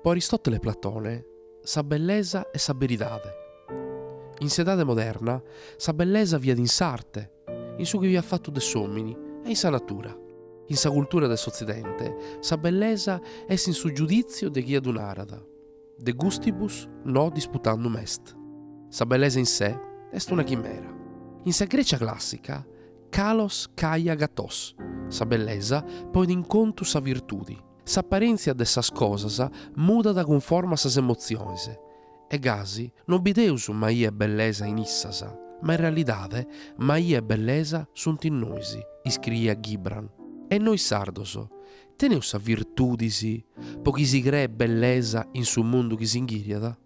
Po Aristotele e Platone, sa bellesa e sa veridade. In sedade moderna, sa bellesa via in s'arte, in su che vi ha fatto de somini e in sa natura. In sa cultura dell'Occidente, sa bellesa es in su giudizio de chi ad un'arada, de gustibus no disputandum est. Sa bellesa in sé est una chimera. In sa Grecia classica, kalos kai agatos, sa bellesa poi d'incontru sa virtudi. S'apparenzia de sas cosas muda da conforma sas emoziones. E gasi non bideus mai e bellesa in issas, ma in realidade mai e bellesa sunt in noisi, iscriia Gibran. E noi sardoso, teneus sa virtudisi, po chi si cree bellesa in su mundu chi si inghiriada?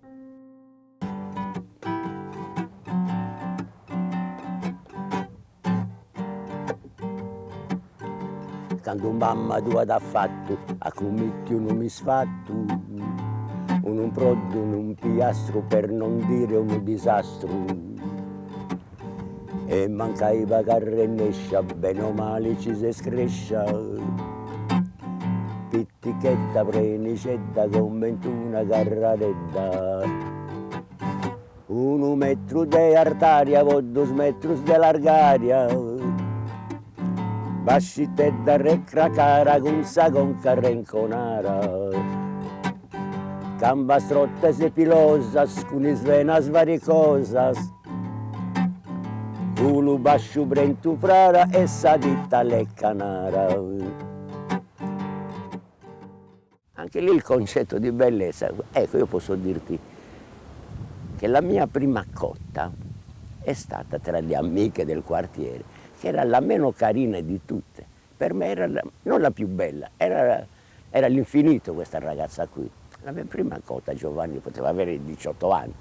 Quando mamma tua t'ha fatto, a commettere un misfatto, un prodotto, un piastro, per non dire un disastro. E mancaiva carrennescia, bene o male ci si screscia. Pittichetta, prenicetta, commento una carraredda. 1 metro di artaria, 2 metri di largaria. Bascite da recracara con sa conca renconara. Camba strottes e pilosas, con venas varicosas. Culu basciu brentu frara e sa ditta leccanara. Anche lì il concetto di bellezza. Ecco, io posso dirti che la mia prima cotta è stata tra le amiche del quartiere, che era la meno carina di tutte. Per me era non la più bella, era l'infinito questa ragazza qui. La mia prima cotta, Giovanni, poteva avere 18 anni.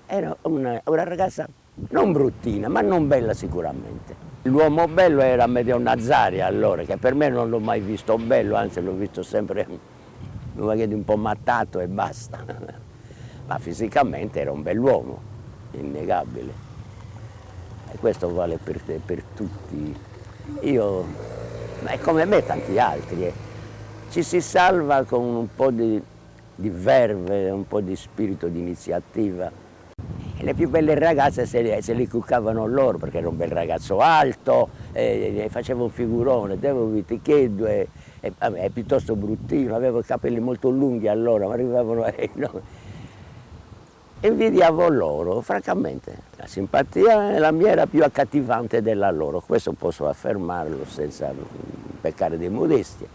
Era una ragazza non bruttina, ma non bella sicuramente. L'uomo bello era Amedeo Nazzari allora, che per me non l'ho mai visto bello, anzi l'ho visto sempre un po' mattato e basta. Ma fisicamente era un bell'uomo, innegabile. E questo vale per tutti. Io, e come me tanti altri, ci si salva con un po' di verve, un po' di spirito di iniziativa. E le più belle ragazze se li cuccavano loro, perché era un bel ragazzo alto, e faceva un figurone, avevo viticheddo, è piuttosto bruttino, avevo i capelli molto lunghi allora, ma arrivavano no. Invidiavo loro, francamente. La simpatia la mia era più accattivante della loro, questo posso affermarlo senza peccare di modestia.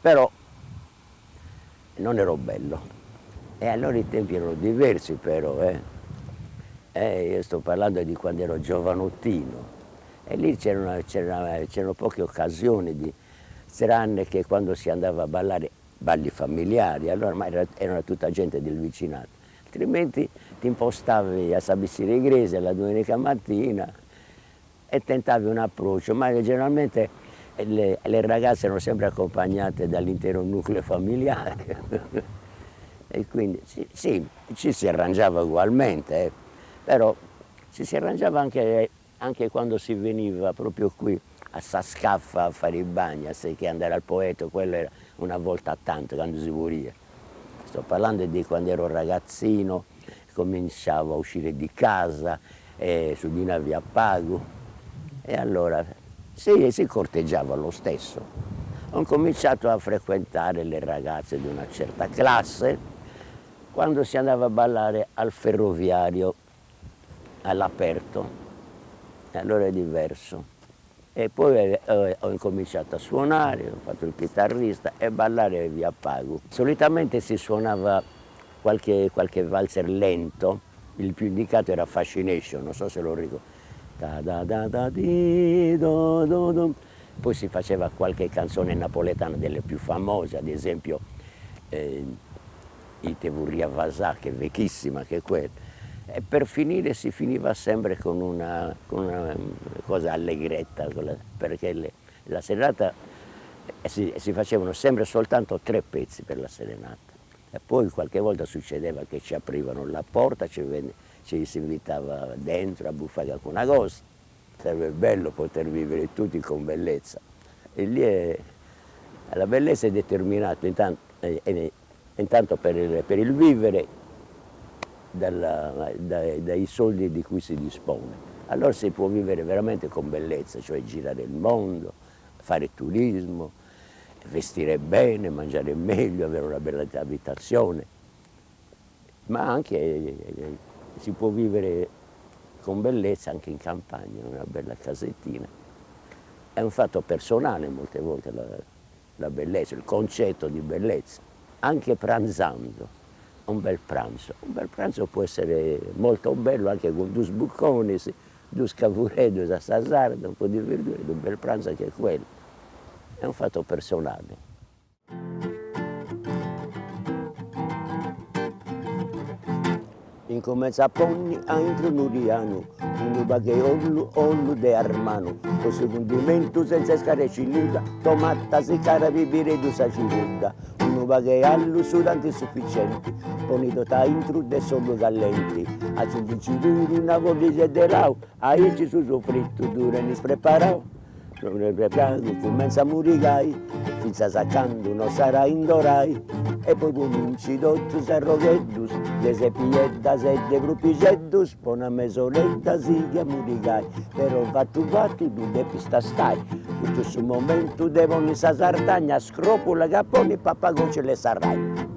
Però non ero bello. E allora i tempi erano diversi però, io sto parlando di quando ero giovanottino. E lì c'erano poche occasioni, tranne che quando si andava a ballare, balli familiari, allora ma era tutta gente del vicinato. Altrimenti ti impostavi a Sabissi Regrese la domenica mattina e tentavi un approccio, ma generalmente le ragazze erano sempre accompagnate dall'intero nucleo familiare e quindi sì, ci si arrangiava ugualmente, però ci si arrangiava anche quando si veniva proprio qui a Sascaffa a fare i bagni, che andare al Poeto, quello era una volta a tanto quando si moriva. Sto parlando di quando ero ragazzino, cominciavo a uscire di casa, su di una via Pago, e allora si corteggiava lo stesso. Ho cominciato a frequentare le ragazze di una certa classe quando si andava a ballare al Ferroviario, all'aperto, e allora è diverso. E poi ho incominciato a suonare, ho fatto il chitarrista e ballare via Pago. Solitamente si suonava qualche valzer lento, il più indicato era Fascination, non so se lo ricordo. Poi si faceva qualche canzone napoletana delle più famose, ad esempio I te vorria vasà, che è vecchissima, che è quella. E per finire si finiva sempre con una cosa allegretta, perché la serata si facevano sempre soltanto 3 pezzi per la serenata. E poi qualche volta succedeva che ci aprivano la porta, ci si invitava dentro a buffare alcuna cosa. Sarebbe bello poter vivere tutti con bellezza. E lì la bellezza è determinata, intanto è intanto per il vivere dai soldi di cui si dispone. Allora si può vivere veramente con bellezza, cioè girare il mondo, fare turismo, vestire bene, mangiare meglio, avere una bella abitazione, ma anche si può vivere con bellezza anche in campagna, una bella casettina. È un fatto personale molte volte la bellezza, il concetto di bellezza. Anche pranzando, un bel pranzo può essere molto bello anche con due sbucconi, due scavureddi, da sasarda, un po' di verdura, un bel pranzo anche quello. È un fatto personale. Incomincia a ponni a intro nuriano, un baghe ollu de armano, con condimento senza scarecilluda, tomatta se cara bibire du saciruda, un baghe allu sudanti sufficienti, ponito ta intro de solo gallenti, aggiungi duri una voglia de lau, aici su soffritto dure ni spreparau. Non è preparato, comincia a murigai, finza saccando non sarà indorai, e poi cominci tutto se rogheddus, de sepiedda, se de grupigeddus, poi una mesoletta si che murigai, però fatto tu devi stai, tutto su momento devono sa sartagna, scropola caponi, papagocce le sarrai.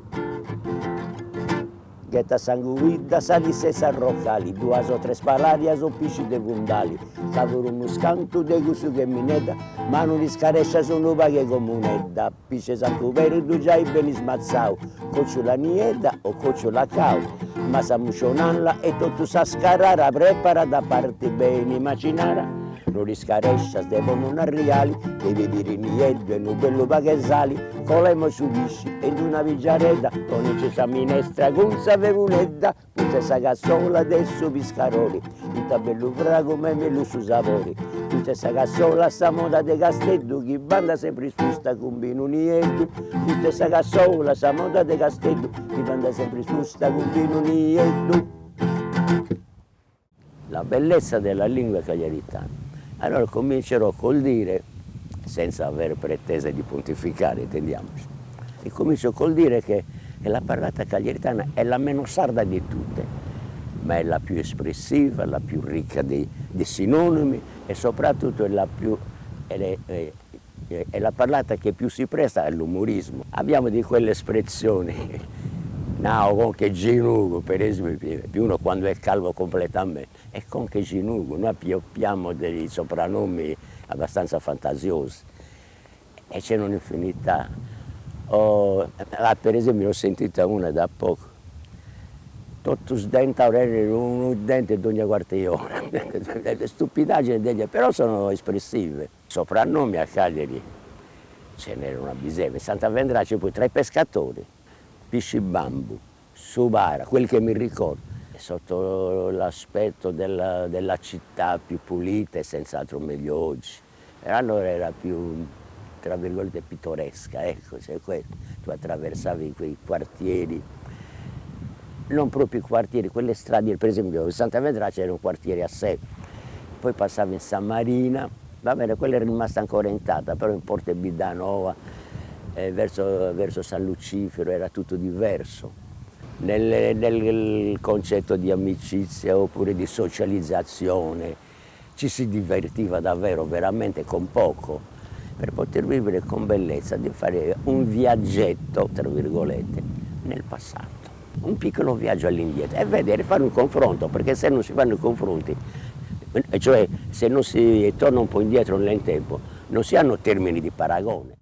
Ghetta sanguida, salisse sarrocali, due o tre spalarias o pisci de gundali, cavolo uno scanto de gusu che mineda, ma non li scarescia sono paghe comunedda, pisce santo verde già i beni smazzau, coccio la nieda o coccio la cau, ma sa muscionalla e tutto sa scarara, prepara da parte beni macinara. Non li scarescia, devono una reali, devi dire niente, non bello paghesali, colemo su lisci, ed una vigiaretta, con il sa minestra, con sa verunedda, con sa cassola adesso piscaroli, tutta bello frago, me mello su sapori, tutta sa cassola, sta moda de castello, chi banda sempre susta con binunietto, tutta sa cassola, sta moda de castello, chi banda sempre susta con binunietto. La bellezza della lingua cagliaritana. Allora comincerò col dire, senza avere pretese di pontificare, intendiamoci, e comincio col dire che la parlata cagliaritana è la meno sarda di tutte, ma è la più espressiva, la più ricca di sinonimi e soprattutto è la parlata che più si presta all'umorismo. Abbiamo di quelle espressioni, no, con che ginugo, per esempio, uno quando è calvo completamente, è con che ginugo, noi abbiamo dei soprannomi abbastanza fantasiosi e c'è un'infinità. Per esempio, ho sentita una da poco, tutto denti aureli, un dente di ogni quartiere, stupidaggini, però sono espressive. Soprannomi a Cagliari ce n'era una bisema, in Santa Vendra c'è poi 3 pescatori, Piscibambu, Subara, quel che mi ricordo, sotto l'aspetto della città più pulita e senz'altro meglio oggi. E allora era più, tra virgolette, pittoresca, ecco, cioè tu attraversavi quei quartieri, non proprio i quartieri, quelle strade, per esempio in Santa Vedrace era un quartiere a sé, poi passavi in San Marina, va bene, quella è rimasta ancora intatta, però in Porte Bidanova, verso San Lucifero era tutto diverso. Nel concetto di amicizia oppure di socializzazione ci si divertiva davvero, veramente con poco, per poter vivere con bellezza, di fare un viaggetto, tra virgolette, nel passato. Un piccolo viaggio all'indietro e vedere, fare un confronto, perché se non si fanno i confronti, cioè se non si torna un po' indietro nel tempo, non si hanno termini di paragone.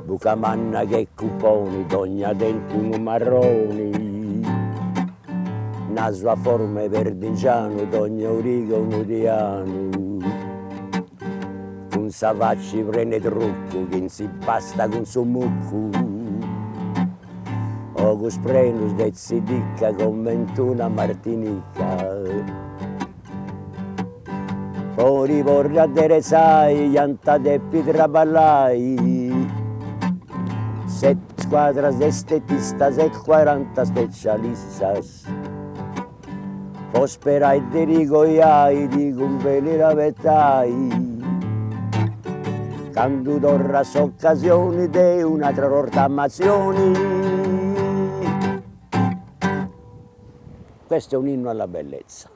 Bucamanna che cuponi, dogna denti marroni, naso a forme verdigiano, dogna uriga unudiano, un savacci prende trucco, che si pasta con suo mucco, ogus prenus de zidicca con mentuna martinica, poi vorrà deresai, ianta de pitraballai, 7 squadras de estetistas e 40 specialistas. Posperai de rigoiai, di conveni ravetai, quando torras occasioni di un'altra rottamazione. Questo è un inno alla bellezza.